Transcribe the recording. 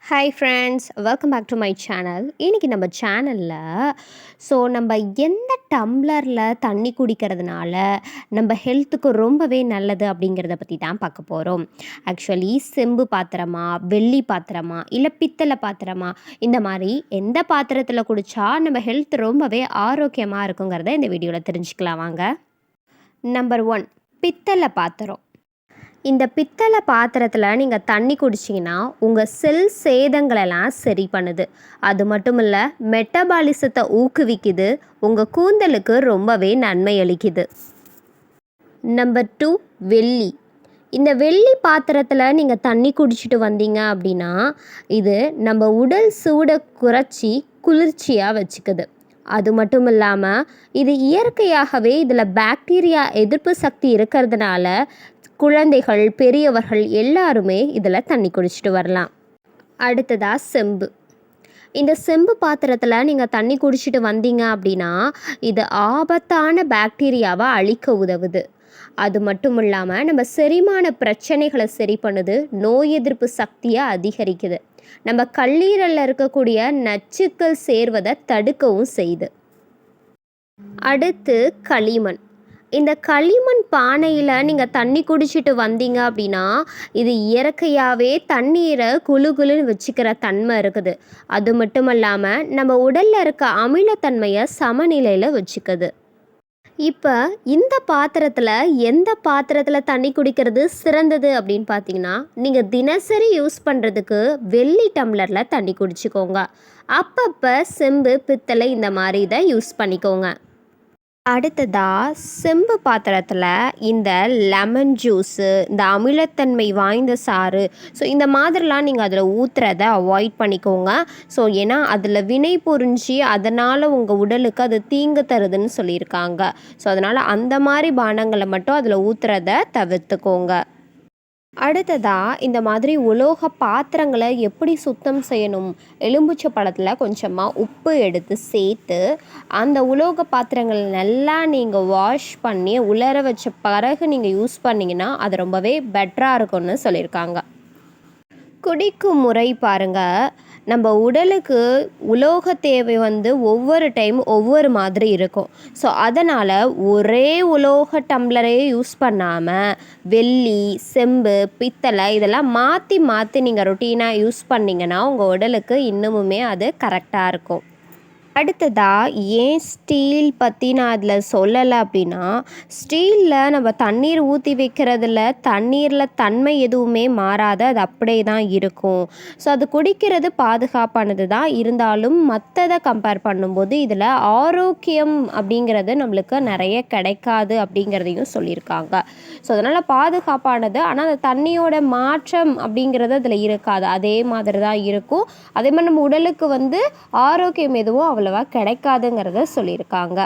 Hi friends, welcome back to my channel. இன்றைக்கி நம்ம சேனலில் நம்ம எந்த டம்ளரில் தண்ணி குடிக்கிறதுனால நம்ம ஹெல்த்துக்கு ரொம்பவே நல்லது அப்படிங்கிறத பற்றி தான் பார்க்க போகிறோம். ஆக்சுவலி செம்பு பாத்திரமா, வெள்ளி பாத்திரமா, இல்லை பித்தளை பாத்திரமா, இந்த மாதிரி எந்த பாத்திரத்தில் குடித்தா நம்ம ஹெல்த் ரொம்பவே ஆரோக்கியமாக இருக்குங்கிறத இந்த வீடியோவில் தெரிஞ்சுக்கலாம் வாங்க. நம்பர் 1, பித்தளை பாத்திரம். இந்த பித்தளை பாத்திரத்தில் நீங்கள் தண்ணி குடிச்சிங்கன்னா உங்கள் செல் சேதங்களெல்லாம் சரி பண்ணுது. அது மட்டும் இல்லை, மெட்டபாலிசத்தை ஊக்குவிக்குது, உங்கள் கூந்தலுக்கு ரொம்பவே நன்மை அளிக்குது. நம்பர் 2, வெள்ளி. இந்த வெள்ளி பாத்திரத்தில் நீங்கள் தண்ணி குடிச்சிட்டு வந்தீங்க அப்படின்னா இது நம்ம உடல் சூடை குறைச்சி குளிர்ச்சியாக வச்சுக்குது. அது மட்டும் இல்லாமல் இது இயற்கையாகவே இதில் பாக்டீரியா எதிர்ப்பு சக்தி இருக்கிறதுனால குழந்தைகள், பெரியவர்கள் எல்லாருமே இதில் தண்ணி குடிச்சிட்டு வரலாம். அடுத்ததாக செம்பு. இந்த செம்பு பாத்திரத்தில் நீங்கள் தண்ணி குடிச்சிட்டு வந்தீங்க அப்படின்னா இது ஆபத்தான பாக்டீரியாவை அழிக்க உதவுது. அது மட்டும் இல்லாமல் நம்ம செரிமான பிரச்சனைகளை சரி பண்ணுது, நோய் எதிர்ப்பு சக்தியை அதிகரிக்குது, நம்ம கல்லீரலில் இருக்கக்கூடிய நச்சுக்கள் சேர்வதை தடுக்கவும் செய்யுது. அடுத்து களிமண். இந்த களிமண் பானையில் நீங்கள் தண்ணி குடிச்சிட்டு வந்தீங்க அப்படின்னா இது இயற்கையாகவே தண்ணீரை குளுன்னு வச்சுக்கிற தன்மை இருக்குது. அது மட்டும் இல்லாமல் நம்ம உடலில் இருக்க அமிலத்தன்மையை சமநிலையில் வச்சுக்குது. இப்போ இந்த பாத்திரத்தில் எந்த பாத்திரத்தில் தண்ணி குடிக்கிறது சிறந்தது அப்படின்னு பார்த்தீங்கன்னா நீங்கள் தினசரி யூஸ் பண்ணுறதுக்கு வெள்ளி டம்ளரில் தண்ணி குடிச்சிக்கோங்க. அப்பப்போ செம்பு, பித்தளை இந்த மாதிரி இதை யூஸ் பண்ணிக்கோங்க. அடுத்ததாக செம்பு பாத்திரத்தில் இந்த லெமன் ஜூஸு, இந்த அமிலத்தன்மை வாய்ந்த சாறு, இந்த மாதிரிலாம் நீங்கள் அதில் ஊற்றுறத அவாய்ட் பண்ணிக்கோங்க. ஏன்னா அதில் வினை புரிஞ்சு அதனால் உங்கள் உடலுக்கு அது தீங்கு தருதுன்னு சொல்லியிருக்காங்க. அதனால் அந்த மாதிரி பானங்களை மட்டும் அதில் ஊற்றுறத தவிர்த்துக்கோங்க. அடுத்ததாக இந்த மாதிரி உலோக பாத்திரங்களை எப்படி சுத்தம் செய்யணும், எலும்புச்சை பழத்தில் கொஞ்சமாக உப்பு எடுத்து சேர்த்து அந்த உலோக பாத்திரங்களை நல்லா நீங்கள் வாஷ் பண்ணி உலர வச்ச பிறகு நீங்கள் யூஸ் பண்ணிங்கன்னா அது ரொம்பவே பெட்டராக இருக்கும்னு சொல்லியிருக்காங்க. குடிக்கும் முறை பாருங்கள், நம்ம உடலுக்கு உலோக தேவை ஒவ்வொரு டைம் ஒவ்வொரு மாதிரி இருக்கும். அதனால் ஒரே உலோக டம்ளரே யூஸ் பண்ணாமல் வெள்ளி, செம்பு, பித்தளை இதெல்லாம் மாற்றி மாற்றி நீங்கள் ரொட்டீனாக யூஸ் பண்ணிங்கன்னா உங்கள் உடலுக்கு இன்னமுமே அது கரெக்டாக இருக்கும். அடுத்ததாக ஏன் ஸ்டீல் பற்றி நான் அதில் சொல்லலை அப்படின்னா ஸ்டீலில் நம்ம தண்ணீர் ஊற்றி வைக்கிறதுல தண்ணீரில் தன்மை எதுவுமே மாறாது, அது அப்படியே தான் இருக்கும். அது குடிக்கிறது பாதுகாப்பானது தான். இருந்தாலும் மற்றதை கம்பேர் பண்ணும்போது இதில் ஆரோக்கியம் அப்படிங்கிறது நம்மளுக்கு நிறைய கிடைக்காது அப்படிங்கிறதையும் சொல்லியிருக்காங்க. அதனால் பாதுகாப்பானது, ஆனால் அந்த தண்ணியோட மாற்றம் அப்படிங்கிறது அதில் இருக்காது, அதே மாதிரி தான் இருக்கும். அதே மாதிரி நம்ம உடலுக்கு ஆரோக்கியம் எதுவும் அவ்வளவா கிடைக்காதுங்கிறத சொல்லியிருக்காங்க.